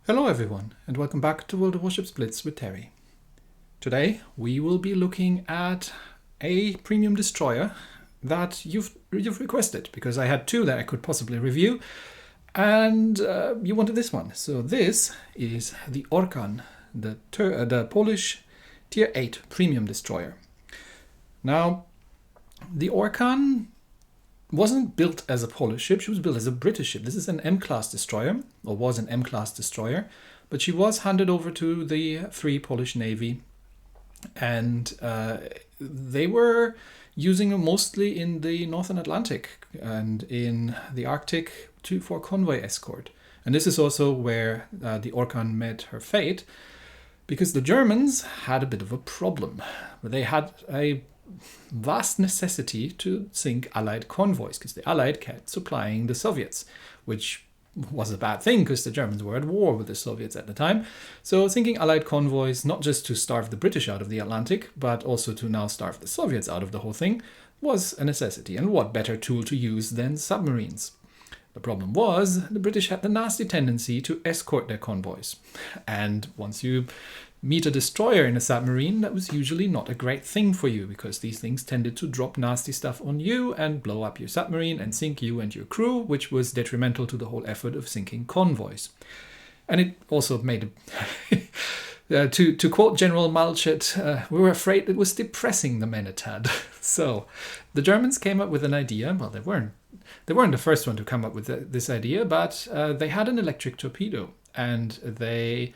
Hello everyone, and welcome back to World of Warships Blitz with Terry. Today we will be looking at a premium destroyer that you've requested, because I had two that I could possibly review, and you wanted this one. So this is the Orkan, the Polish Tier 8 premium destroyer. Now, the Orkan wasn't built as a Polish ship, she was built as a British ship. This is an M-class destroyer, or was an M-class destroyer, but she was handed over to the Free Polish Navy, and they were using them mostly in the Northern Atlantic and in the Arctic for convoy escort. And this is also where the Orkan met her fate, because the Germans had a bit of a problem. They had a vast necessity to sink Allied convoys, because the Allied kept supplying the Soviets, which was a bad thing because the Germans were at war with the Soviets at the time. So sinking Allied convoys, not just to starve the British out of the Atlantic, but also to now starve the Soviets out of the whole thing, was a necessity. And what better tool to use than submarines? The problem was the British had the nasty tendency to escort their convoys. And once you meet a destroyer in a submarine, that was usually not a great thing for you, because these things tended to drop nasty stuff on you and blow up your submarine and sink you and your crew, which was detrimental to the whole effort of sinking convoys. And it also made to quote General Malchet, we were afraid it was depressing the men it had. So the Germans came up with an idea. Well, they weren't the first one to come up with this idea, but they had an electric torpedo, and they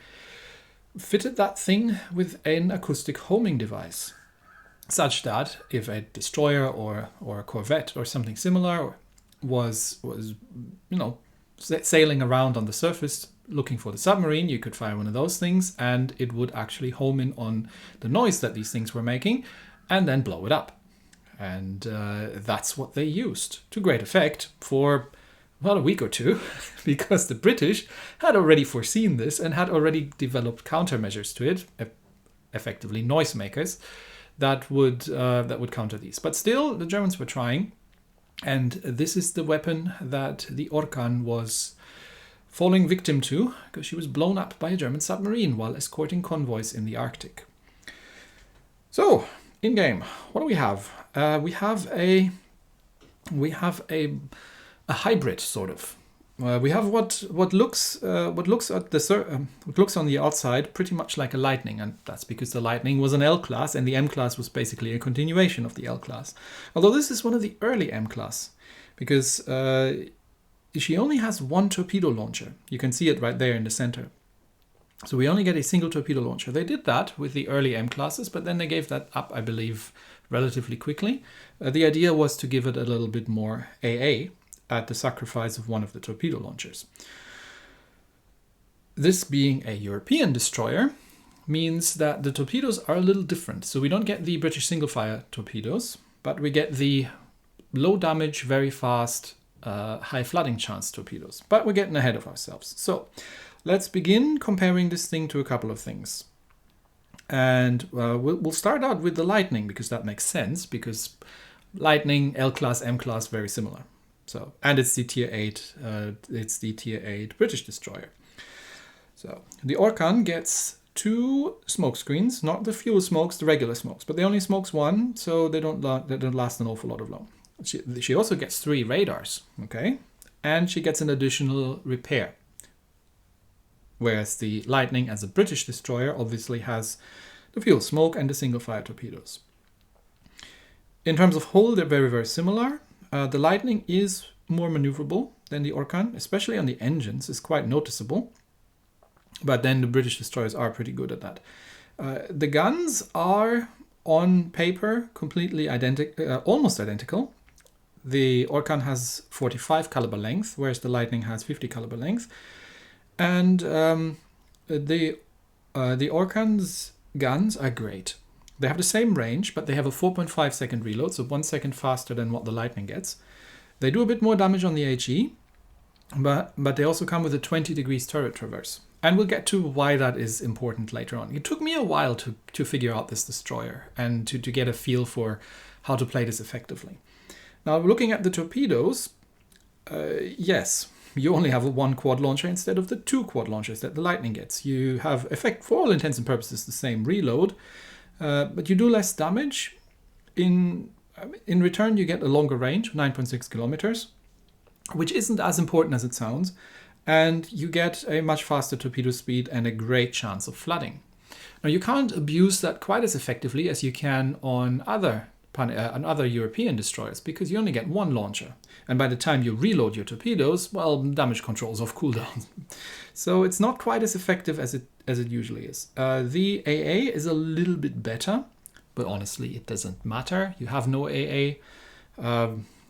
fitted that thing with an acoustic homing device, such that if a destroyer or a corvette or something similar was sailing around on the surface looking for the submarine, you could fire one of those things and it would actually home in on the noise that these things were making and then blow it up. And that's what they used to great effect for about a week or two, because the British had already foreseen this and had already developed countermeasures to it, effectively noisemakers, that would counter these. But still, the Germans were trying, and this is the weapon that the Orkan was falling victim to, because she was blown up by a German submarine while escorting convoys in the Arctic. So, in game, what do we have? We have a hybrid, sort of. We have what looks on the outside pretty much like a Lightning, and that's because the Lightning was an L-class and the M-class was basically a continuation of the L-class. Although this is one of the early M-class, because she only has one torpedo launcher. You can see it right there in the center. So we only get a single torpedo launcher. They did that with the early M-classes, but then they gave that up, I believe, relatively quickly. The idea was to give it a little bit more AA, at the sacrifice of one of the torpedo launchers. This being a European destroyer means that the torpedoes are a little different. So we don't get the British single-fire torpedoes, but we get the low damage, very fast, high flooding chance torpedoes. But we're getting ahead of ourselves. So let's begin comparing this thing to a couple of things. And we'll start out with the Lightning, because that makes sense, because Lightning, L-class, M-class, very similar. So, and it's the Tier 8. It's the Tier 8 British destroyer. So the Orkan gets two smoke screens, not the fuel smokes, the regular smokes, but they only smokes one, so they don't last an awful lot of long. She also gets 3 radars, okay, and she gets an additional repair. Whereas the Lightning, as a British destroyer, obviously has the fuel smoke and the single fire torpedoes. In terms of hull, they're very, very similar. The Lightning is more maneuverable than the Orkan, especially on the engines, is quite noticeable. But then the British destroyers are pretty good at that. The guns are, on paper, completely almost identical. The Orkan has 45 caliber length, whereas the Lightning has 50 caliber length. And the Orkan's guns are great. They have the same range, but they have a 4.5 second reload, so 1 second faster than what the Lightning gets. They do a bit more damage on the HE, but they also come with a 20 degrees turret traverse. And we'll get to why that is important later on. It took me a while to figure out this destroyer and to get a feel for how to play this effectively. Now, looking at the torpedoes, yes, you only have a 1 quad launcher instead of the 2 quad launchers that the Lightning gets. You have, for all intents and purposes, the same reload, but you do less damage. In return, you get a longer range, 9.6 kilometers, which isn't as important as it sounds. And you get a much faster torpedo speed and a great chance of flooding. Now, you can't abuse that quite as effectively as you can on other European destroyers, because you only get 1 launcher. And by the time you reload your torpedoes, well, damage control's off cooldown. So it's not quite as effective as it usually is. The AA is a little bit better, but honestly, it doesn't matter. You have no AA.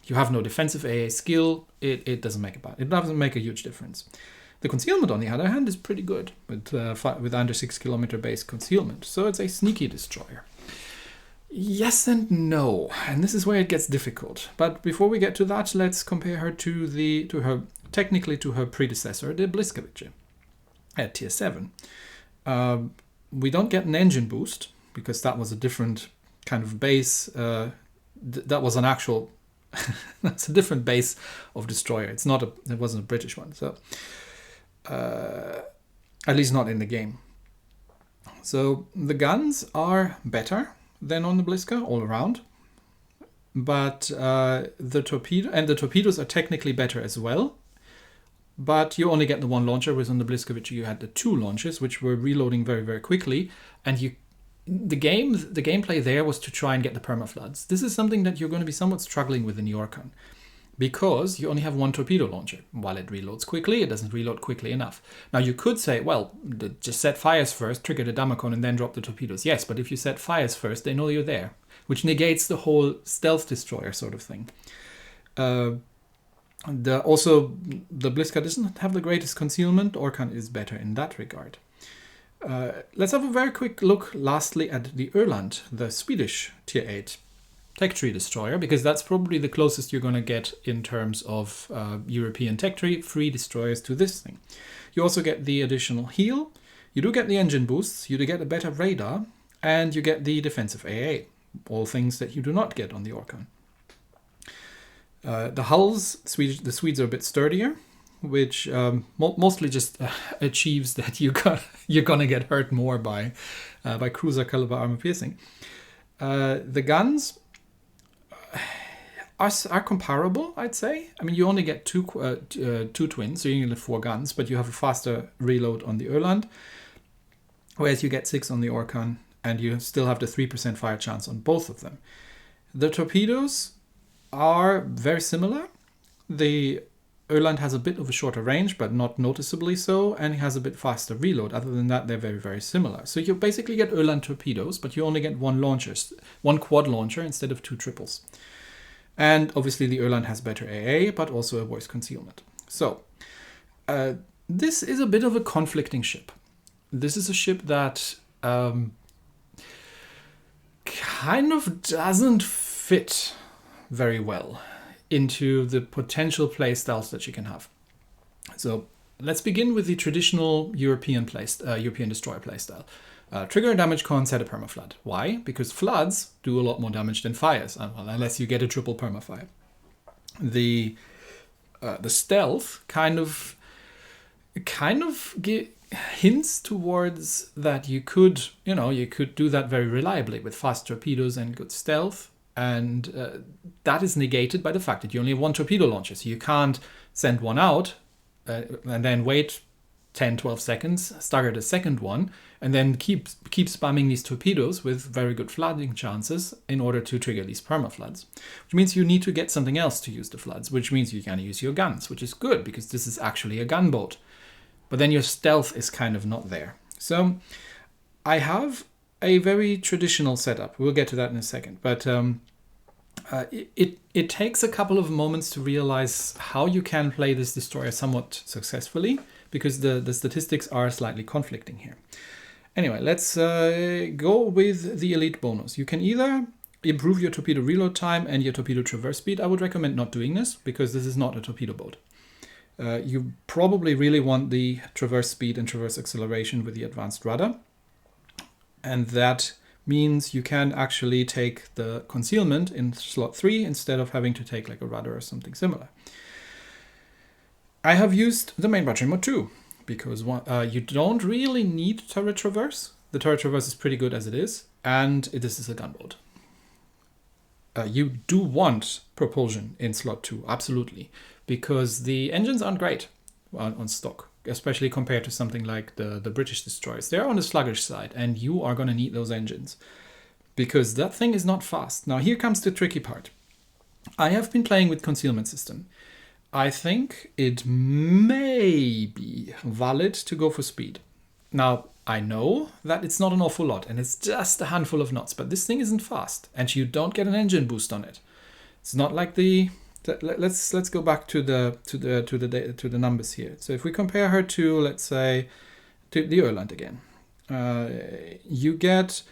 You have no defensive AA skill. It doesn't make a huge difference. The concealment, on the other hand, is pretty good with under 6 kilometer base concealment. So it's a sneaky destroyer. Yes and no, and this is where it gets difficult. But before we get to that, let's compare her to her predecessor, the Bliskwa, at tier 7. We don't get an engine boost because that was a different kind of base. That was an actual. That's a different base of destroyer. It wasn't a British one, so at least not in the game. So the guns are better than on the Bliskwa all around, but the torpedoes are technically better as well. But you only get the 1 launcher, whereas on the Bliskwa you had the 2 launches, which were reloading very, very quickly, and the gameplay there was to try and get the permafloods. This is something that you're going to be somewhat struggling with in the Orkan, because you only have 1 torpedo launcher. While it reloads quickly, it doesn't reload quickly enough. Now you could say, well, just set fires first, trigger the Damacon, and then drop the torpedoes. Yes, but if you set fires first, they know you're there, which negates the whole stealth destroyer sort of thing. Also, the Bliskwa doesn't have the greatest concealment. Orkan is better in that regard. Let's have a very quick look lastly at the Öland, the Swedish tier 8 tech tree destroyer, because that's probably the closest you're going to get in terms of European tech tree free destroyers to this thing. You also get the additional heal, you do get the engine boosts, you do get a better radar, and you get the defensive AA, all things that you do not get on the Orkan. The hulls, the Swedes are a bit sturdier, which mostly just achieves that you're gonna get hurt more by cruiser caliber armor piercing. The guns are comparable, I'd say. I mean, you only get two twins, so you only get 4 guns, but you have a faster reload on the Öland, whereas you get 6 on the Orkan, and you still have the 3% fire chance on both of them. The torpedoes are very similar. The Öland has a bit of a shorter range, but not noticeably so, and it has a bit faster reload. Other than that, they're very, very similar. So you basically get Öland torpedoes, but you only get 1 quad launcher instead of 2 triples. And obviously the Öland has better AA, but also a voice concealment. So this is a bit of a conflicting ship. This is a ship that kind of doesn't fit very well into the potential playstyles that you can have. So let's begin with the traditional European destroyer playstyle. Trigger a damage con, set a permaflood. Why? Because floods do a lot more damage than fires, unless you get a triple permafire. The stealth kind of hints towards that you could do that very reliably with fast torpedoes and good stealth. And that is negated by the fact that you only have 1 torpedo launcher. So you can't send one out and then wait 10-12 seconds, stagger the second one, and then keep spamming these torpedoes with very good flooding chances in order to trigger these permafloods. Which means you need to get something else to use the floods, which means you can use your guns, which is good because this is actually a gunboat. But then your stealth is kind of not there. So I have a very traditional setup. We'll get to that in a second. But it takes a couple of moments to realize how you can play this destroyer somewhat successfully, because the statistics are slightly conflicting here. Anyway, let's go with the elite bonus. You can either improve your torpedo reload time and your torpedo traverse speed. I would recommend not doing this because this is not a torpedo boat. You probably really want the traverse speed and traverse acceleration with the advanced rudder. And that means you can actually take the concealment in slot 3 instead of having to take like a rudder or something similar. I have used the main battery mode too, because you don't really need turret traverse. The turret traverse is pretty good as it is, and this is a gunboat. You do want propulsion in slot 2, absolutely, because the engines aren't great on stock, especially compared to something like the British destroyers. They're on the sluggish side, and you are going to need those engines, because that thing is not fast. Now here comes the tricky part. I have been playing with concealment system. I think it may be valid to go for speed. Now, I know that it's not an awful lot and it's just a handful of knots, but this thing isn't fast and you don't get an engine boost on it. It's not like let's go back to the numbers here. So if we compare her to, let's say, to the Öland again, you get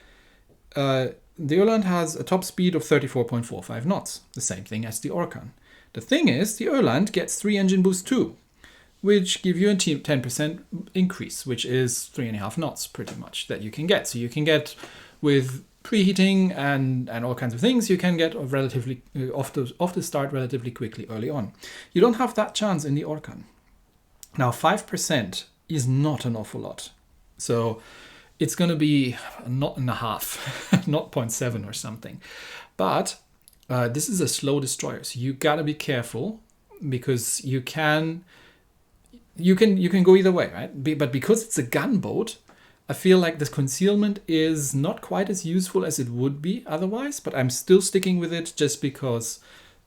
the Öland has a top speed of 34.45 knots, the same thing as the Orkan. The thing is, the Öland gets 3 engine boost too, which give you a 10% increase, which is 3.5 knots pretty much that you can get. So you can get, with preheating and all kinds of things, you can get relatively off the start relatively quickly early on. You don't have that chance in the Orkan. Now 5% is not an awful lot. So it's going to be a knot and a half, 0.7 or something. But this is a slow destroyer, so you gotta be careful, because you can go either way, right? But because it's a gunboat, I feel like this concealment is not quite as useful as it would be otherwise, but I'm still sticking with it just because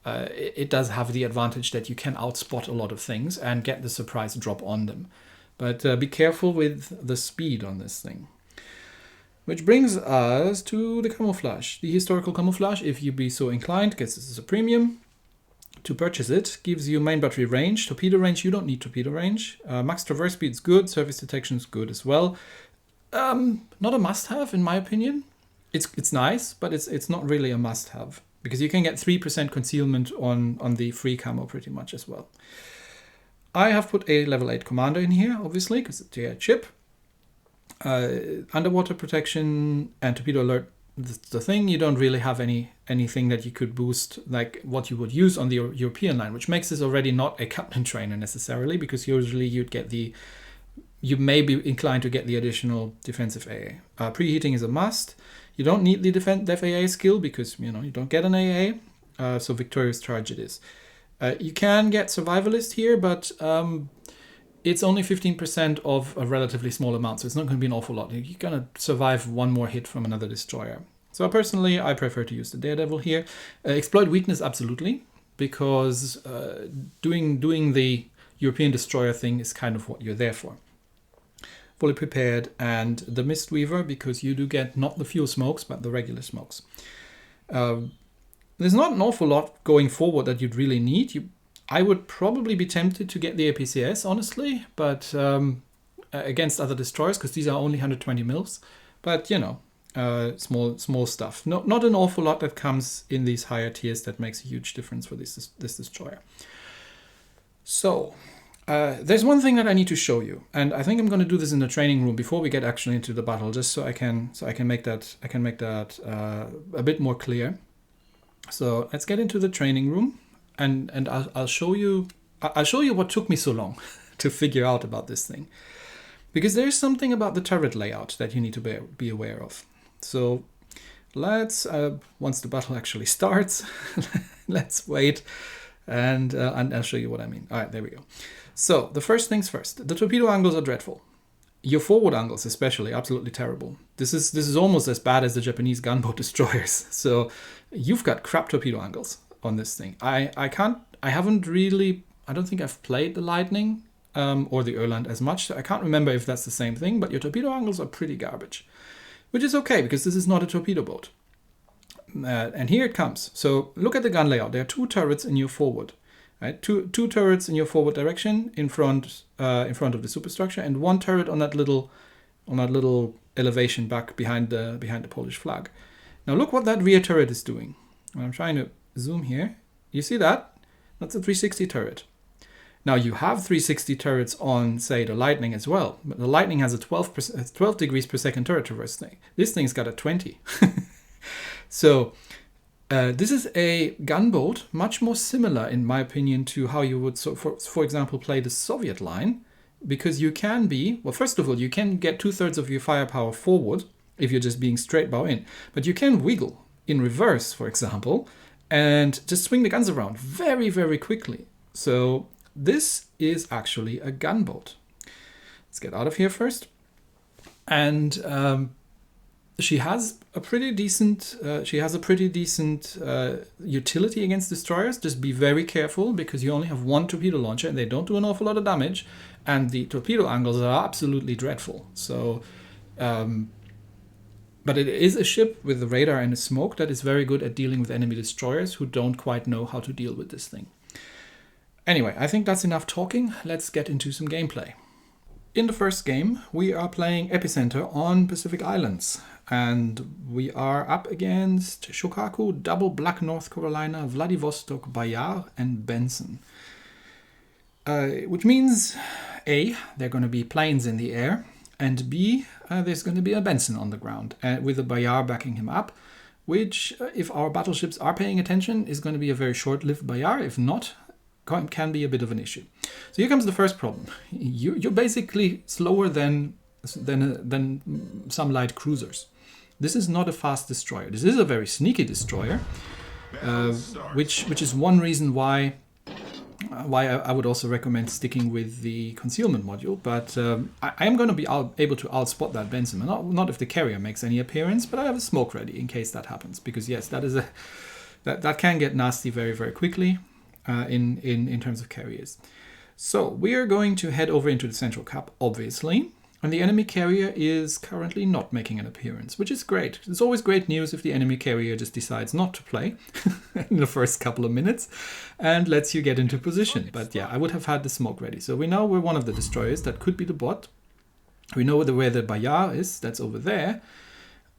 it does have the advantage that you can outspot a lot of things and get the surprise drop on them. But be careful with the speed on this thing. Which brings us to the camouflage. The historical camouflage, if you be so inclined, because this is a premium, to purchase it, gives you main battery range. Torpedo range, you don't need torpedo range. Max traverse speed is good, surface detection is good as well. Not a must-have in my opinion. It's nice, but it's not really a must-have, because you can get 3% concealment on the free camo pretty much as well. I have put a level 8 commander in here, obviously, because it's a chip. Underwater protection and torpedo alert, the thing. You don't really have anything that you could boost like what you would use on the European line, which makes this already not a captain trainer necessarily, because usually you may be inclined to get the additional defensive AA. Preheating is a must. You don't need the def AA skill because you don't get an AA, so victorious charge it is. You can get survivalist here, but it's only 15% of a relatively small amount, so it's not going to be an awful lot. You're going to survive one more hit from another destroyer. So personally, I prefer to use the Daredevil here. Exploit weakness, absolutely, because doing the European destroyer thing is kind of what you're there for. Fully prepared, and the Mistweaver, because you do get not the fuel smokes, but the regular smokes. There's not an awful lot going forward that you'd really need. I would probably be tempted to get the APCS, honestly, but against other destroyers, because these are only 120 mils. But, small stuff. Not an awful lot that comes in these higher tiers that makes a huge difference for this destroyer. So, there's one thing that I need to show you, and I think I'm going to do this in the training room before we get actually into the battle, just so I can make that a bit more clear. So let's get into the training room. And I'll show you what took me so long to figure out about this thing, because there's something about the turret layout that you need to be aware of. So let's once the battle actually starts, let's wait, and I'll show you what I mean. All right, there we go. So the first things first, the torpedo angles are dreadful. Your forward angles especially, absolutely terrible. This is almost as bad as the Japanese gunboat destroyers. So you've got crap torpedo angles on this thing. I don't think I've played the Lightning or the Öland as much, so I can't remember if that's the same thing, but your torpedo angles are pretty garbage, which is okay because this is not a torpedo boat. And here it comes. So look at the gun layout. There are 2 turrets in your forward, right? Two turrets in your forward direction in front of the superstructure, and 1 turret on that little elevation back behind the Polish flag. Now look what that rear turret is doing. I'm trying to zoom here. You see that? That's a 360 turret. Now you have 360 turrets on, say, the Lightning as well, but the Lightning has a 12 degrees per second turret traverse thing. This thing's got a 20. So this is a gunboat, much more similar, in my opinion, to how you would, for example, play the Soviet line, because you can be, well, first of all, you can get 2/3 of your firepower forward if you're just being straight bow in, but you can wiggle in reverse, for example, and just swing the guns around very, very quickly. So this is actually a gunboat. Let's get out of here first. And she has a pretty decent utility against destroyers. Just be very careful, because you only have one torpedo launcher and they don't do an awful lot of damage, and the torpedo angles are absolutely dreadful. So but it is a ship with a radar and a smoke that is very good at dealing with enemy destroyers who don't quite know how to deal with this thing. Anyway, I think that's enough talking. Let's get into some gameplay. In the first game, we are playing Epicenter on Pacific Islands, and we are up against Shokaku, Double Black North Carolina, Vladivostok, Bayard, and Benson. Which means A, they're going to be planes in the air, and B, there's going to be a Benson on the ground, with a Bayard backing him up, which, if our battleships are paying attention, is going to be a very short-lived Bayard. If not, can be a bit of an issue. So here comes the first problem. You're basically slower than some light cruisers. This is not a fast destroyer. This is a very sneaky destroyer, which is one reason why I would also recommend sticking with the concealment module. But I am going to be able to outspot that Benson. Not if the carrier makes any appearance, but I have a smoke ready in case that happens. Because yes, that can get nasty very, very quickly. In terms of carriers. So we are going to head over into the Central Cap, obviously, and the enemy carrier is currently not making an appearance, which is great. It's always great news if the enemy carrier just decides not to play in the first couple of minutes and lets you get into position. But yeah, I would have had the smoke ready. So we know we're one of the destroyers. That could be the bot. We know where the Bayard is. That's over there.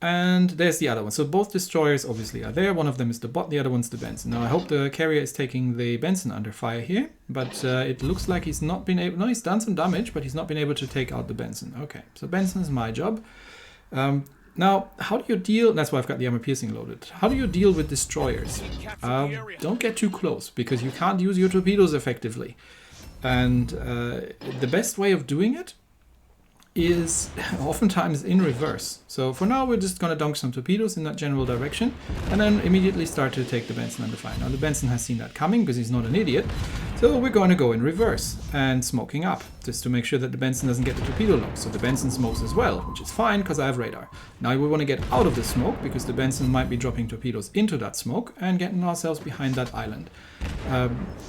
And there's the other one. So both destroyers obviously are there. One of them is the bot, the other one's the Benson. Now I hope the carrier is taking the Benson under fire here, but it looks like he's not been able... No, he's done some damage, but he's not been able to take out the Benson. Okay, so Benson is my job. Now, how do you deal... That's why I've got the armor piercing loaded. How do you deal with destroyers? Don't get too close, because you can't use your torpedoes effectively. And the best way of doing it is oftentimes in reverse. So for now, we're just going to dunk some torpedoes in that general direction and then immediately start to take the Benson under fire. Now the Benson has seen that coming because he's not an idiot. So we're going to go in reverse and smoking up just to make sure that the Benson doesn't get the torpedo lock. So the Benson smokes as well, which is fine because I have radar. Now we want to get out of the smoke because the Benson might be dropping torpedoes into that smoke and getting ourselves behind that island.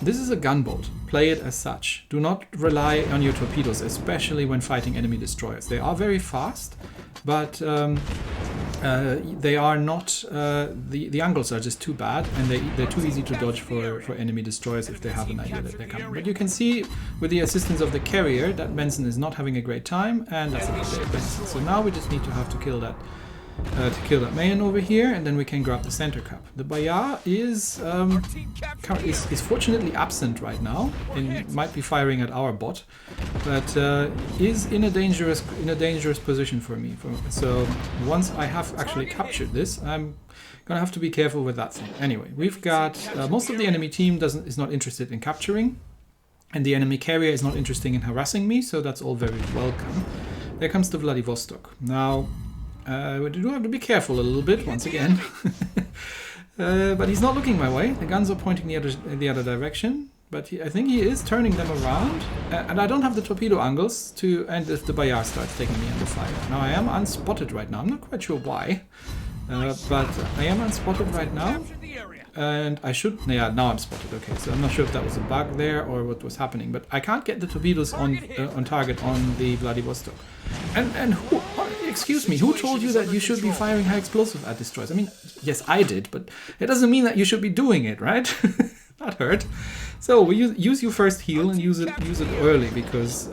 This is a gunboat. Play it as such. Do not rely on your torpedoes, especially when fighting enemy destroyers. They are very fast, but they are not... the angles are just too bad, and they're too easy to dodge for enemy destroyers if they have an idea that they're coming. But you can see, with the assistance of the carrier, that Benson is not having a great time, and that's a good day of Benson. So now we just need to kill that Mayan over here, and then we can grab the center cap. The Bayard is fortunately absent right now, and might be firing at our bot, but is in a dangerous position for me. So once I have actually captured this, I'm gonna have to be careful with that thing. Anyway, we've got most of the enemy team is not interested in capturing, and the enemy carrier is not interested in harassing me, so that's all very welcome. There comes the Vladivostok. Now, we do have to be careful a little bit, once again. But he's not looking my way. The guns are pointing the other direction. But I think he is turning them around. And I don't have the torpedo angles to... And if the Bayard starts taking me under fire. Now I am unspotted right now. I'm not quite sure why. But I am unspotted right now. And I should... Yeah, now I'm spotted. Okay, so I'm not sure if that was a bug there or what was happening. But I can't get the torpedoes on target on the Vladivostok. And who... Excuse me, who told you that you should be firing high explosive at destroyers? I mean, yes, I did, but it doesn't mean that you should be doing it, right? That hurt. So we use your first heal and use it early because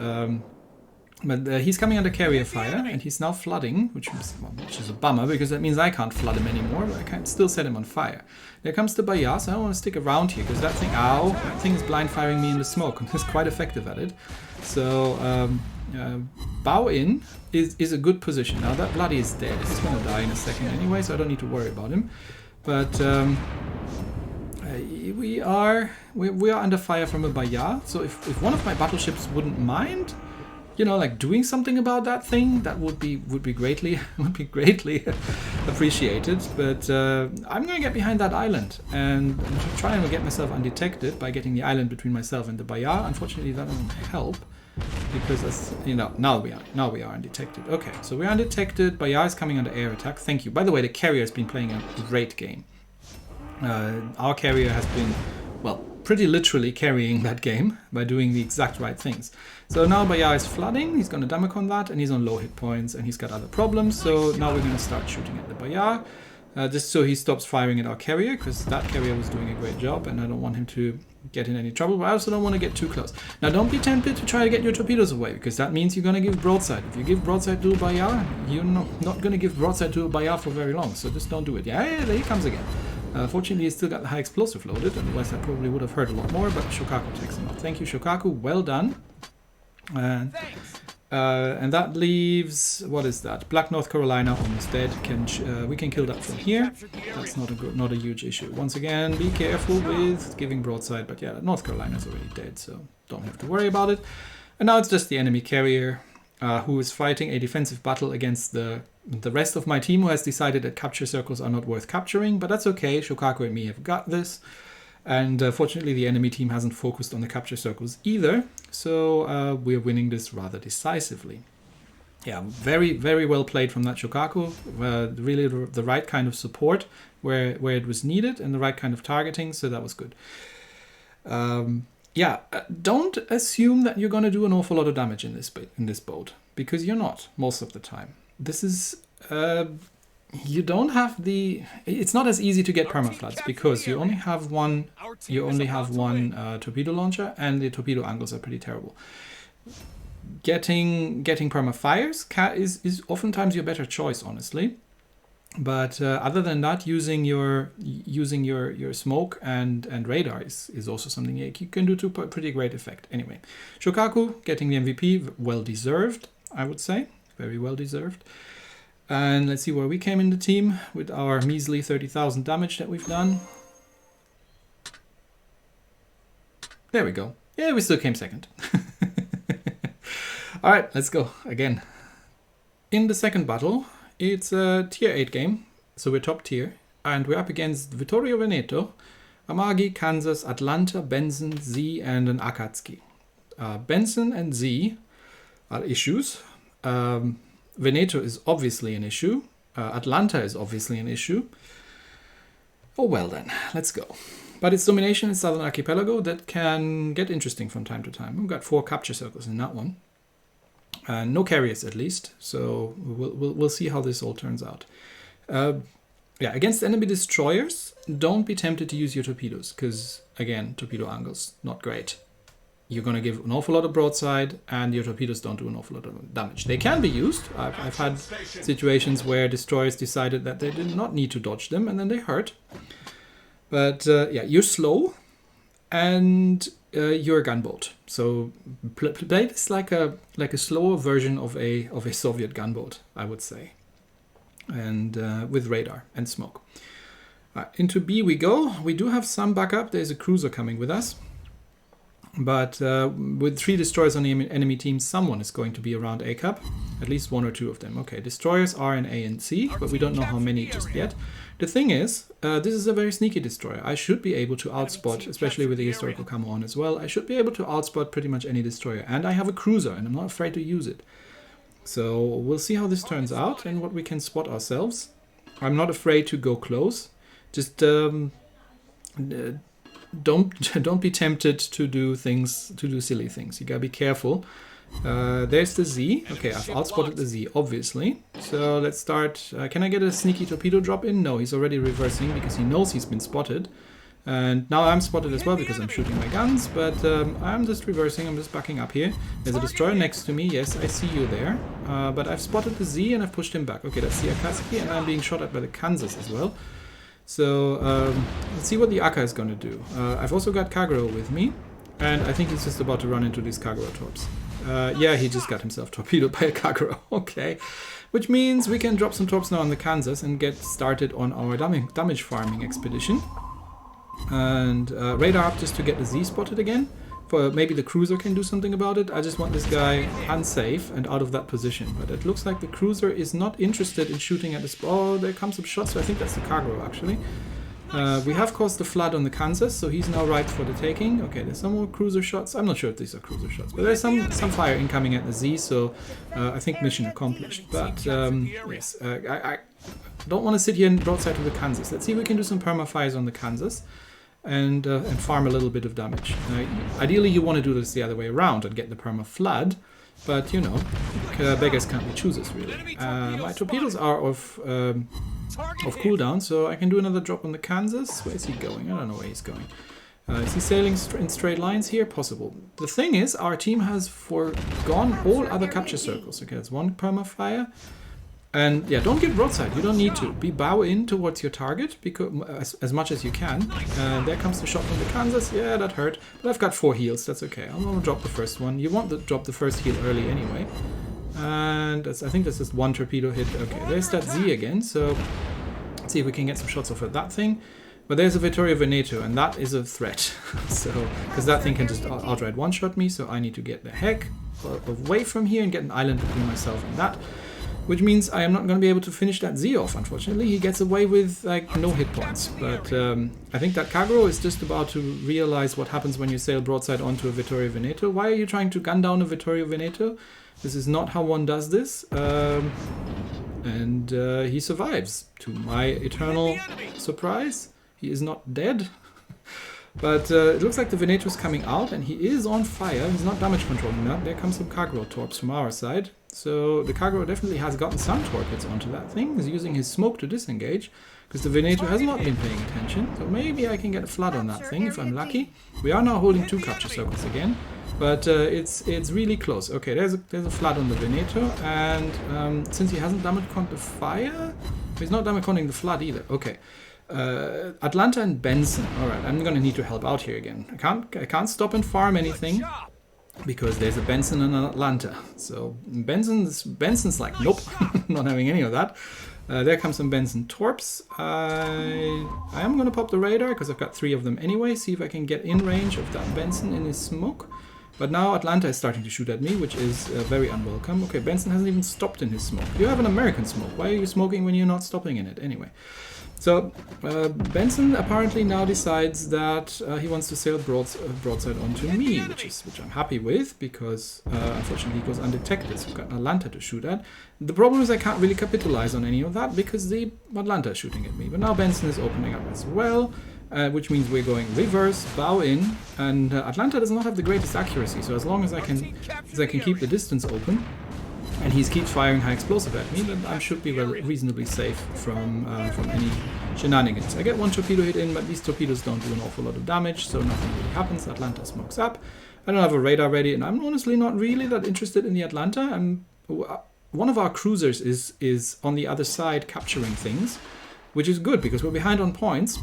But he's coming under carrier fire, and he's now flooding, which is a bummer, because that means I can't flood him anymore, but I can still set him on fire. There comes the Bayar, so I don't want to stick around here, because that thing is blind firing me in the smoke, and he's quite effective at it. So, bow in is a good position. Now that bloody is dead. He's going to die in a second anyway, so I don't need to worry about him. But we are under fire from a Bayar, so if one of my battleships wouldn't mind, you know, like doing something about that thing, that would be greatly appreciated. But I'm gonna get behind that island and try and get myself undetected by getting the island between myself and the Bayar. Unfortunately, that doesn't help because that's, you know, now we are undetected. Okay, so we're undetected. Bayar is coming under air attack. Thank you. By the way, the carrier has been playing a great game. Our carrier has been, well, pretty literally carrying that game by doing the exact right things. So now Bayar is flooding, he's going to Damacon that, and he's on low hit points, and he's got other problems, so now we're going to start shooting at the Bayar, just so he stops firing at our carrier, because that carrier was doing a great job, and I don't want him to get in any trouble, but I also don't want to get too close. Now don't be tempted to try to get your torpedoes away, because that means you're going to give broadside. If you give broadside to a Bayar, you're not going to give broadside to a Bayar for very long, so just don't do it. Yeah, there he comes again. Fortunately, he's still got the high explosive loaded, otherwise I probably would have hurt a lot more, but Shokaku takes him out. Thank you, Shokaku. Well done. And that leaves, what is that? Black North Carolina almost dead. We can kill that from here. That's not a huge issue. Once again, be careful with giving broadside, but yeah, North Carolina is already dead, so don't have to worry about it. And now it's just the enemy carrier who is fighting a defensive battle against the rest of my team, who has decided that capture circles are not worth capturing, but that's okay. Shokaku and me have got this. And fortunately, the enemy team hasn't focused on the capture circles either, so we're winning this rather decisively. Yeah, very, very well played from that Shokaku. Really the right kind of support where it was needed and the right kind of targeting, so that was good. Yeah, don't assume that you're going to do an awful lot of damage in this boat, because you're not most of the time. This is... you don't have the... It's not as easy to get permafloods because you only have one torpedo launcher, and the torpedo angles are pretty terrible. Getting permafires is oftentimes your better choice, honestly. But other than that, using your smoke and radar is also something you can do to pretty great effect. Anyway, Shokaku getting the MVP, well deserved, I would say, very well deserved. And let's see where we came in the team with our measly 30,000 damage that we've done. There we go. Yeah, we still came second. All right, let's go again. In the second battle, it's a tier 8 game, so we're top tier, and we're up against Vittorio Veneto, Amagi, Kansas, Atlanta, Benson, Z, and an Akatsuki. Benson and Z are issues. Veneto is obviously an issue. Atlanta is obviously an issue. Oh well then, let's go. But it's domination in Southern Archipelago that can get interesting from time to time. We've got 4 capture circles in that one. No carriers at least, so we'll see how this all turns out. Yeah, against enemy destroyers, don't be tempted to use your torpedoes, because again, torpedo angles, not great. You're going to give an awful lot of broadside, and your torpedoes don't do an awful lot of damage. They can be used. I've had situations where destroyers decided that they did not need to dodge them, and then they hurt. But yeah, you're slow, and you're a gunboat. So play this like a slower version of a Soviet gunboat, I would say, and with radar and smoke. Into B we go. We do have some backup. There's a cruiser coming with us. But with 3 destroyers on the enemy team, someone is going to be around A Cup. At least 1 or 2 of them. Okay, destroyers are in A and C, but we don't know how many just yet. The thing is, this is a very sneaky destroyer. I should be able to outspot, especially with the historical camo on as well, I should be able to outspot pretty much any destroyer. And I have a cruiser, and I'm not afraid to use it. So we'll see how this turns out and what we can spot ourselves. I'm not afraid to go close. Just... Don't be tempted to do silly things. You gotta be careful. There's the Z. Okay, I've outspotted the Z, obviously. So let's start. Can I get a sneaky torpedo drop in? No, he's already reversing because he knows he's been spotted. And now I'm spotted as well because I'm shooting my guns, but I'm just reversing, I'm just backing up here. There's a destroyer next to me, yes, I see you there. But I've spotted the Z and I've pushed him back. Okay, that's the Akatsuki, and I'm being shot at by the Kansas as well. So let's see what the Aka is going to do. I've also got Kagero with me, and I think he's just about to run into these Kagero torps. Yeah, he just got himself torpedoed by a Kagero, okay. Which means we can drop some torps now on the Kansas and get started on our damage farming expedition. And radar up just to get the Z spotted again. For maybe the cruiser can do something about it. I just want this guy unsafe and out of that position. But it looks like the cruiser is not interested in shooting at the Oh, there comes some shots. So I think that's the Kagero actually. We have caused the flood on the Kansas, so he's now ripe for the taking. Okay, there's some more cruiser shots. I'm not sure if these are cruiser shots, but there's some fire incoming at the Z, so I think mission accomplished. But yes, I don't want to sit here and broadside to the Kansas. Let's see if we can do some perma-fires on the Kansas and farm a little bit of damage. Ideally, you want to do this the other way around and get the perma-flood, but you know, beggars can't be choosers, really. My torpedoes are of cooldown, so I can do another drop on the Kansas. Where is he going? I don't know where he's going. Is he sailing in straight lines here? Possible. The thing is, our team has foregone all other capture circles. Okay, that's one perma-fire. And yeah, don't get broadside. You don't need to. Be bow in towards your target because as much as you can. There comes the shot from the Kansas. Yeah, that hurt. But I've got 4 heals. That's okay. I'm going to drop the first one. You want to drop the first heal early anyway. And I think that's just one torpedo hit. Okay, there's that Z again. So let's see if we can get some shots off of that thing. But there's a Vittorio Veneto, and that is a threat. So, because that thing can just outright one-shot me. So I need to get the heck away from here and get an island between myself and that. Which means I am not going to be able to finish that Z off, unfortunately. He gets away with like no hit points. But I think that Kagero is just about to realize what happens when you sail broadside onto a Vittorio Veneto. Why are you trying to gun down a Vittorio Veneto? This is not how one does this. And he survives. To my eternal surprise, he is not dead. But it looks like the Veneto is coming out and he is on fire. He's not damage controlling that. There comes some Kagero torps from our side. So the Kagero definitely has gotten some torpedoes onto that thing. He's using his smoke to disengage because the Veneto has not been paying attention. So maybe I can get a flood on that thing if I'm lucky. We are now holding 2 capture circles again. But it's really close. Okay, there's a flood on the Veneto. And since he hasn't damage coned the fire, he's not damage conning the flood either. Okay. Atlanta and Benson. Alright, I'm gonna need to help out here again. I can't stop and farm anything because there's a Benson and an Atlanta. So Benson's like, nope, not having any of that. There comes some Benson torps. I am gonna pop the radar because I've got 3 of them anyway. See if I can get in range of that Benson in his smoke. But now Atlanta is starting to shoot at me, which is very unwelcome. Okay, Benson hasn't even stopped in his smoke. You have an American smoke. Why are you smoking when you're not stopping in it anyway? So Benson apparently now decides that he wants to sail broadside onto me, which I'm happy with because unfortunately he goes undetected. So I've got Atlanta to shoot at. The problem is I can't really capitalize on any of that because the Atlanta is shooting at me. But now Benson is opening up as well, which means we're going reverse, bow in, and Atlanta does not have the greatest accuracy. So as long as I can keep the distance open, and he keeps firing high explosive at me, then I should be reasonably safe from any shenanigans. I get 1 torpedo hit in, but these torpedoes don't do an awful lot of damage, so nothing really happens. Atlanta smokes up. I don't have a radar ready, and I'm honestly not really that interested in the Atlanta. One of our cruisers is on the other side capturing things, which is good because we're behind on points.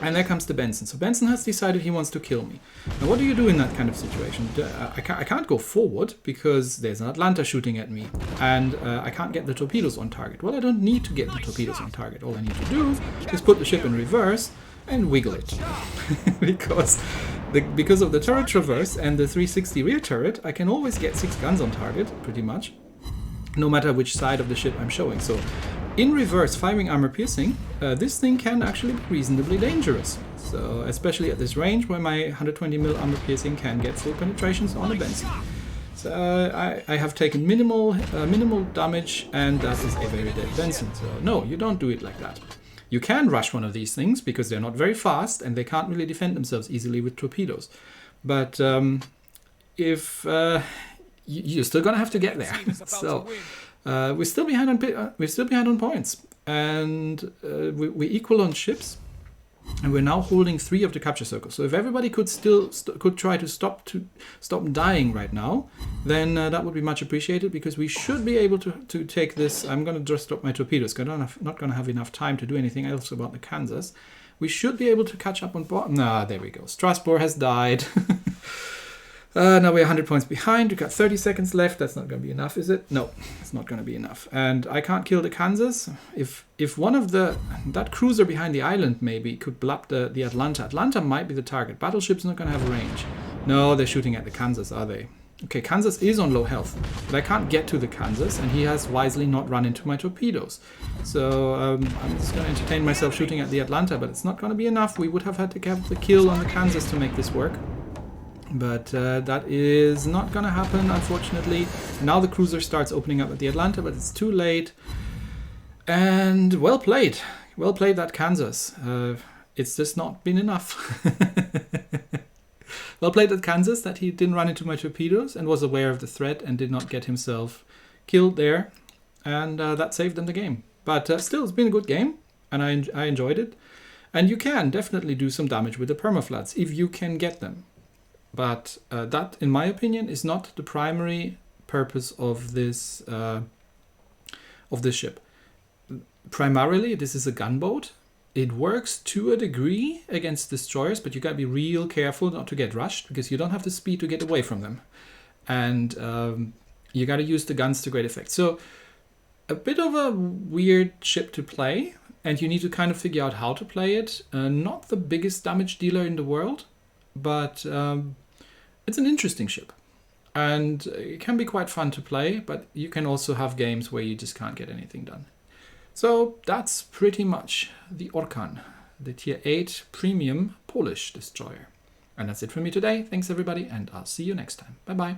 And there comes the Benson. So Benson has decided he wants to kill me. Now what do you do in that kind of situation? I can't go forward because there's an Atlanta shooting at me. And I can't get the torpedoes on target. Well, I don't need to get the torpedoes on target. All I need to do is put the ship in reverse and wiggle it. because of the turret traverse and the 360 rear turret, I can always get 6 guns on target, pretty much. No matter which side of the ship I'm showing. So in reverse, firing armor piercing, this thing can actually be reasonably dangerous. So, especially at this range where my 120mm armor piercing can get full penetrations on a Benson. So I have taken minimal damage, and that is a very dead Benson. So no, you don't do it like that. You can rush one of these things because they're not very fast and they can't really defend themselves easily with torpedoes. But if you're still gonna have to get there. So. We're still behind on points, and we equal on ships. And we're now holding 3 of the capture circles. So if everybody could still could try to stop dying right now, then that would be much appreciated, because we should be able to take this. I'm going to just drop my torpedoes, because I'm not going to have enough time to do anything else about the Kansas. We should be able to catch up on board. Nah, there we go. Strasbourg has died. Now we're 100 points behind. We've got 30 seconds left. That's not going to be enough, is it? No, it's not going to be enough. And I can't kill the Kansas. If one of that cruiser behind the island maybe could blab the Atlanta. Atlanta might be the target. Battleship's not going to have range. No, they're shooting at the Kansas, are they? Okay, Kansas is on low health, but I can't get to the Kansas, and he has wisely not run into my torpedoes. So I'm just going to entertain myself shooting at the Atlanta, but it's not going to be enough. We would have had to have the kill on the Kansas to make this work. But that is not going to happen, unfortunately. Now the cruiser starts opening up at the Atlanta, but it's too late. And well played. Well played, that Kansas. It's just not been enough. Well played, that Kansas, that he didn't run into my torpedoes and was aware of the threat and did not get himself killed there. And that saved them the game. But still, it's been a good game, and I enjoyed it. And you can definitely do some damage with the permafloods if you can get them. But that, in my opinion, is not the primary purpose of this ship. Primarily, this is a gunboat. It works to a degree against destroyers, but you gotta be real careful not to get rushed, because you don't have the speed to get away from them. And you gotta use the guns to great effect. So a bit of a weird ship to play, and you need to kind of figure out how to play it. Not the biggest damage dealer in the world, but it's an interesting ship, and it can be quite fun to play, but you can also have games where you just can't get anything done. So that's pretty much the Orkan, the Tier 8 Premium Polish destroyer. And that's it from me today. Thanks everybody, and I'll see you next time. Bye bye.